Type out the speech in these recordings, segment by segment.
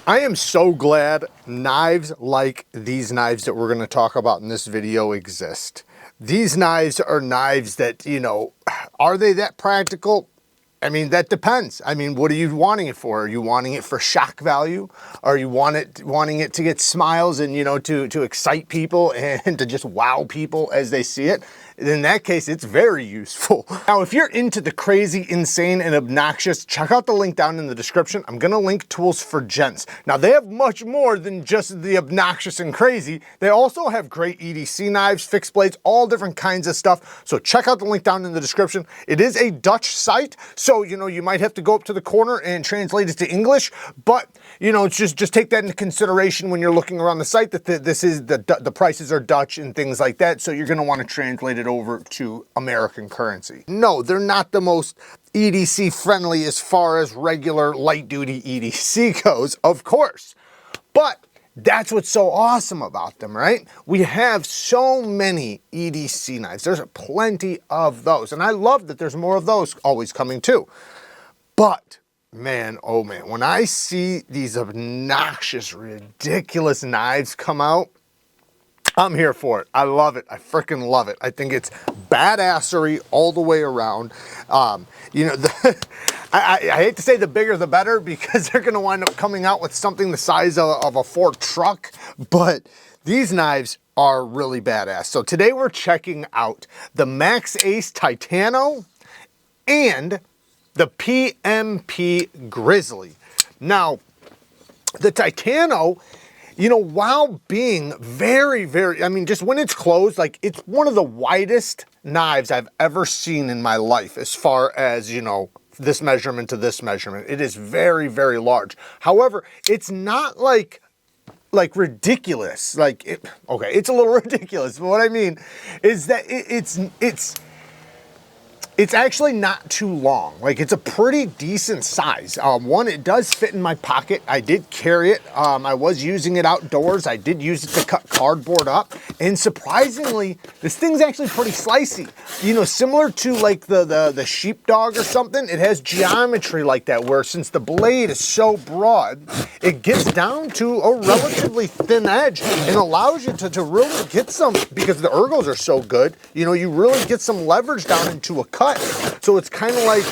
I am so glad knives like these knives that we're going to talk about in this video exist. These knives are knives that, you know, are they that practical? I mean, that depends. I mean, what are you wanting it for? Are you wanting it for shock value? Are you wanting it to get smiles and, you know, to excite people and to just wow people as they see it? In that case, it's very useful. Now, if you're into the crazy, insane, and obnoxious, check out the link down in the description. I'm gonna link tools for gents. Now, they have much more than just the obnoxious and crazy. They also have great EDC knives, fixed blades, all different kinds of stuff. So check out the link down in the description. It is a Dutch site, so, you know, you might have to go up to the corner and translate it to English, but, you know, it's just take that into consideration when you're looking around the site, that this is the prices are Dutch and things like that, so you're gonna wanna translate it over to American currency. No, they're not the most EDC friendly as far as regular light duty EDC goes, of course, but that's what's so awesome about them, right? We have so many EDC knives. There's plenty of those, and I love that there's more of those always coming too. But man, oh man, when I see these obnoxious, ridiculous knives come out, I'm here for it. I love it. I freaking love it. I think it's badassery all the way around. You know, I hate to say the bigger the better, because they're going to wind up coming out with something the size of a Ford truck, but these knives are really badass. So today we're checking out the Max Ace TITANO and the PMP GRIZZLY. Now, the TITANO, you know, while being very, very, I mean, just when it's closed, like, it's one of the widest knives I've ever seen in my life as far as, you know, this measurement to this measurement. It is very, very large. However, it's not like ridiculous. Like, okay, it's a little ridiculous, but what I mean is that it's actually not too long. Like, it's a pretty decent size. One, it does fit in my pocket. I did carry it. I was using it outdoors. I did use it to cut cardboard up. And surprisingly, this thing's actually pretty slicey. You know, similar to like the sheepdog or something, it has geometry like that, where since the blade is so broad, it gets down to a relatively thin edge and allows you to really get some, because the ergos are so good, you know, you really get some leverage down into a cut. So it's kind of like,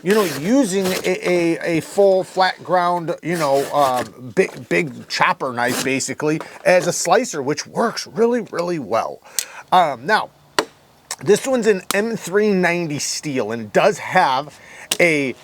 you know, using a full flat ground, you know, big chopper knife basically as a slicer, which works really, really well. Now, this one's an M390 steel and does have a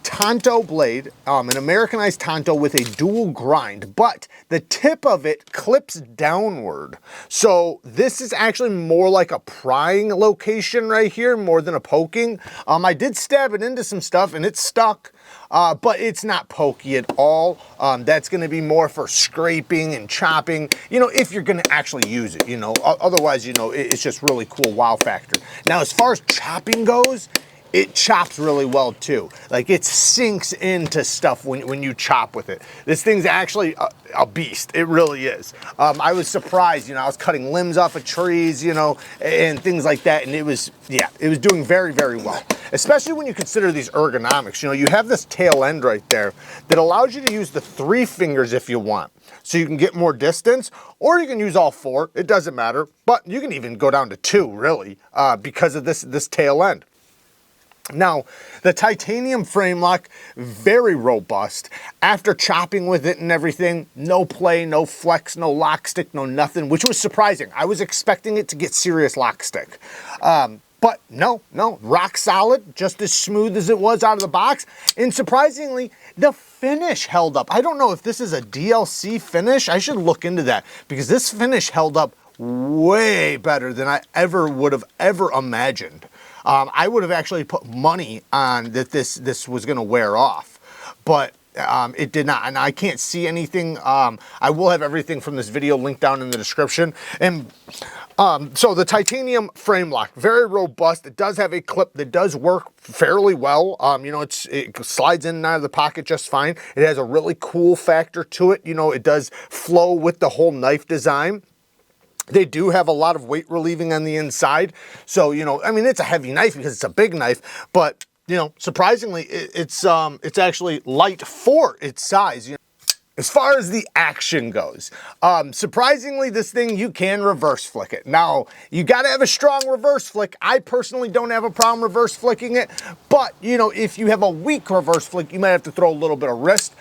Tanto blade, an Americanized Tanto with a dual grind, but the tip of it clips downward. So this is actually more like a prying location right here, more than a poking. I did stab it into some stuff and it stuck, but it's not pokey at all. That's gonna be more for scraping and chopping, you know, if you're gonna actually use it, you know. Otherwise, you know, it's just really cool wow factor. Now, as far as chopping goes, it chops really well too. Like, it sinks into stuff when you chop with it. This thing's actually a beast. It really is. I was surprised, you know, I was cutting limbs off of trees, you know, and things like that. And it was, yeah, it was doing very, very well. Especially when you consider these ergonomics. You know, you have this tail end right there that allows you to use the 3 fingers if you want. So you can get more distance, or you can use all 4. It doesn't matter. But you can even go down to 2, really, because of this tail end. Now, the titanium frame lock, very robust. After chopping with it and everything, no play, no flex, no lock stick, no nothing, which was surprising. I was expecting it to get serious lock stick. But no, rock solid, just as smooth as it was out of the box. And surprisingly, the finish held up. I don't know if this is a DLC finish. I should look into that, because this finish held up way better than I would have ever imagined. I would have actually put money on that this was going to wear off, but it did not, and I can't see anything. I will have everything from this video linked down in the description. And so the titanium frame lock, very robust. It does have a clip that does work fairly well. You know, it slides in and out of the pocket just fine. It has a really cool factor to it. You know, it does flow with the whole knife design. They do have a lot of weight relieving on the inside. So, you know, I mean, it's a heavy knife because it's a big knife, but, you know, surprisingly, it's actually light for its size. You know? as far as the action goes, surprisingly, this thing, you can reverse flick it. Now, you gotta have a strong reverse flick. I personally don't have a problem reverse flicking it, but, you know, if you have a weak reverse flick, you might have to throw a little bit of wrist,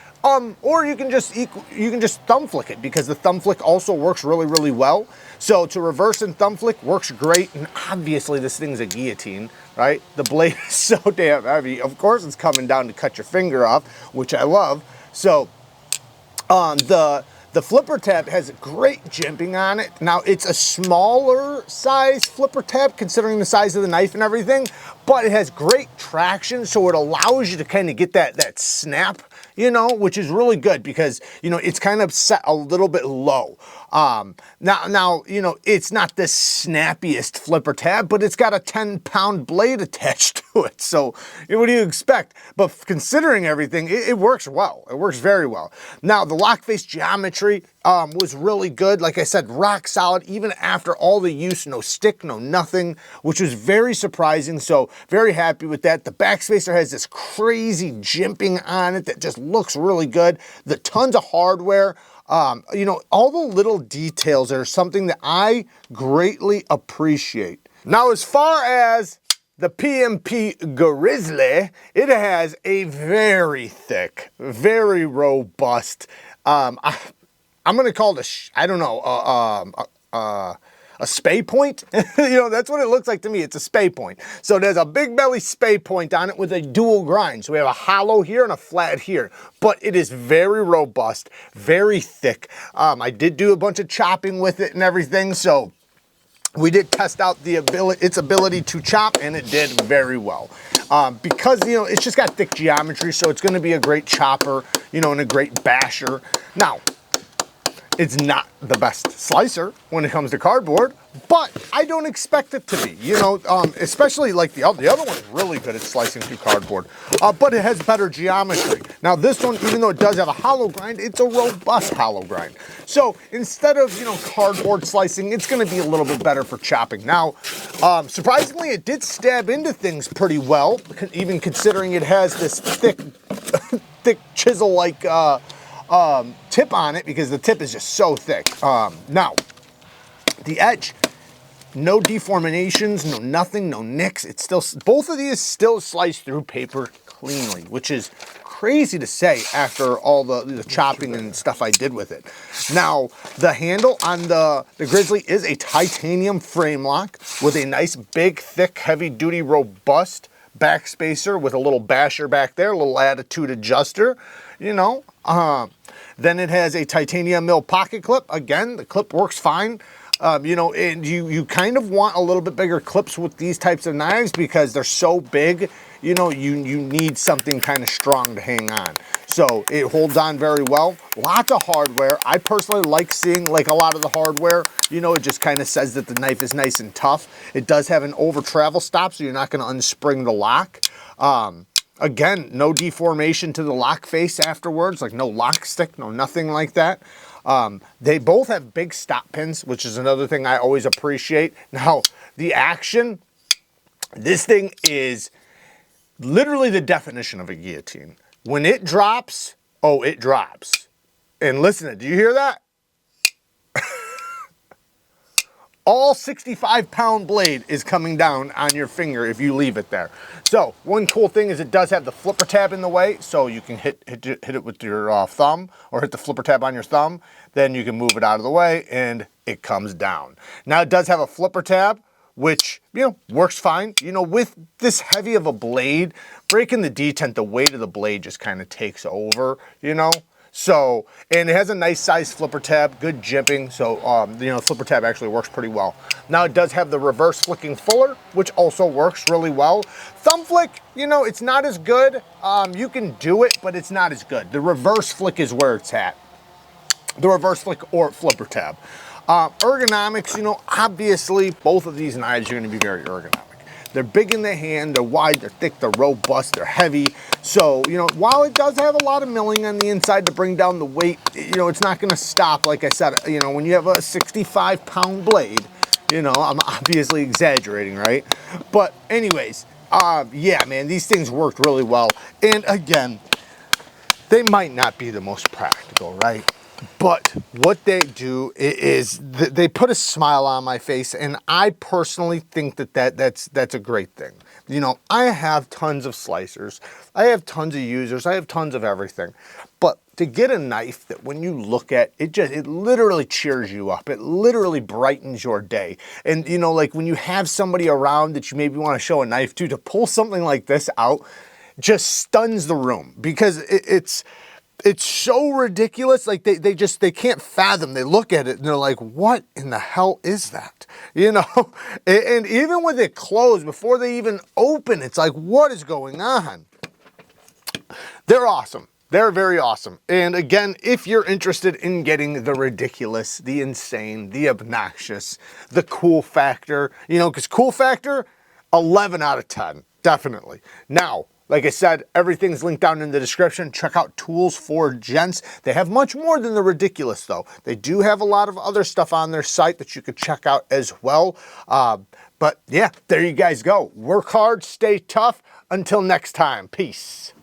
or you can just thumb flick it, because the thumb flick also works really, really well. So to reverse and thumb flick works great, and obviously this thing's a guillotine, right? The blade is so damn heavy. Of course it's coming down to cut your finger off, which I love. So, the flipper tab has great jimping on it. Now, it's a smaller size flipper tab considering the size of the knife and everything, but it has great traction, so it allows you to kind of get that snap, you know, which is really good because, you know, it's kind of set a little bit low. Now, you know, it's not the snappiest flipper tab, but it's got a 10-pound blade attached to it. So what do you expect? But considering everything, it works well. It works very well. Now, the lock face geometry was really good. Like I said, rock solid, even after all the use, no stick, no nothing, which was very surprising. So very happy with that. The backspacer has this crazy jimping on it that just looks really good. The tons of hardware. You know, all the little details are something that I greatly appreciate. Now, as far as the PMP GRIZZLY, it has a very thick, very robust, I'm going to call it a spay point. You know, that's what it looks like to me. It's a spay point. So there's a big belly spay point on it with a dual grind. So we have a hollow here and a flat here, but it is very robust, very thick. I did do a bunch of chopping with it and everything. So we did test out its ability to chop, and it did very well. Because, you know, it's just got thick geometry, so it's going to be a great chopper, you know, and a great basher. Now, it's not the best slicer when it comes to cardboard, but I don't expect it to be, you know, especially like the other one's really good at slicing through cardboard, but it has better geometry. Now this one, even though it does have a hollow grind, it's a robust hollow grind. So instead of, you know, cardboard slicing, it's going to be a little bit better for chopping. Now, surprisingly, it did stab into things pretty well, even considering it has this thick, thick chisel-like, tip on it, because the tip is just so thick. Now, the edge, no deformations, no nothing, no nicks. It's still, both of these still slice through paper cleanly, which is crazy to say after all the chopping and stuff I did with it. Now, the handle on the GRIZZLY is a titanium frame lock with a nice, big, thick, heavy-duty, robust backspacer with a little basher back there, a little attitude adjuster, you know. Then it has a titanium mill pocket clip. Again, the clip works fine. You know, and you kind of want a little bit bigger clips with these types of knives because they're so big, you know, you need something kind of strong to hang on. So it holds on very well. Lots of hardware. I personally like seeing like a lot of the hardware. You know, it just kind of says that the knife is nice and tough. It does have an over travel stop, so you're not going to unspring the lock. Again, no deformation to the lock face afterwards, like no lock stick, no nothing like that. They both have big stop pins, which is another thing I always appreciate. Now, the action, this thing is literally the definition of a guillotine. When it drops, oh, it drops. And listen, do you hear that? All 65-pound blade is coming down on your finger if you leave it there. So one cool thing is it does have the flipper tab in the way, so you can hit it with your thumb, or hit the flipper tab on your thumb. Then you can move it out of the way and it comes down. Now it does have a flipper tab, which, you know, works fine. You know, with this heavy of a blade, breaking the detent, the weight of the blade just kind of takes over, you know. So, and it has a nice size flipper tab, good jimping, so, you know, the flipper tab actually works pretty well. Now, it does have the reverse flicking fuller, which also works really well. Thumb flick, you know, it's not as good. You can do it, but it's not as good. The reverse flick is where it's at. The reverse flick or flipper tab. Ergonomics, you know, obviously, both of these knives are going to be very ergonomic. They're big in the hand, they're wide, they're thick, they're robust, they're heavy. So, you know, while it does have a lot of milling on the inside to bring down the weight, you know, it's not going to stop. Like I said, you know, when you have a 65-pound blade, you know, I'm obviously exaggerating, right? But anyways, yeah, man, these things worked really well. And again, They might not be the most practical, right? But what they do is they put a smile on my face, and I personally think that's a great thing. You know, I have tons of slicers, I have tons of users, I have tons of everything, but to get a knife that when you look at it, it literally cheers you up. It literally brightens your day. And you know, like when you have somebody around that you maybe want to show a knife to pull something like this out, just stuns the room, because it's so ridiculous. Like they can't fathom. They look at it and they're like, what in the hell is that? You know, and even with it closed, before they even open, it's like, what is going on? They're awesome. They're very awesome. And again, if you're interested in getting the ridiculous, the insane, the obnoxious, the cool factor, you know, because cool factor, 11 out of 10, definitely. Now, like I said, everything's linked down in the description. Check out Tools for Gents. They have much more than the ridiculous, though. They do have a lot of other stuff on their site that you could check out as well. But yeah, there you guys go. Work hard, stay tough. Until next time, peace.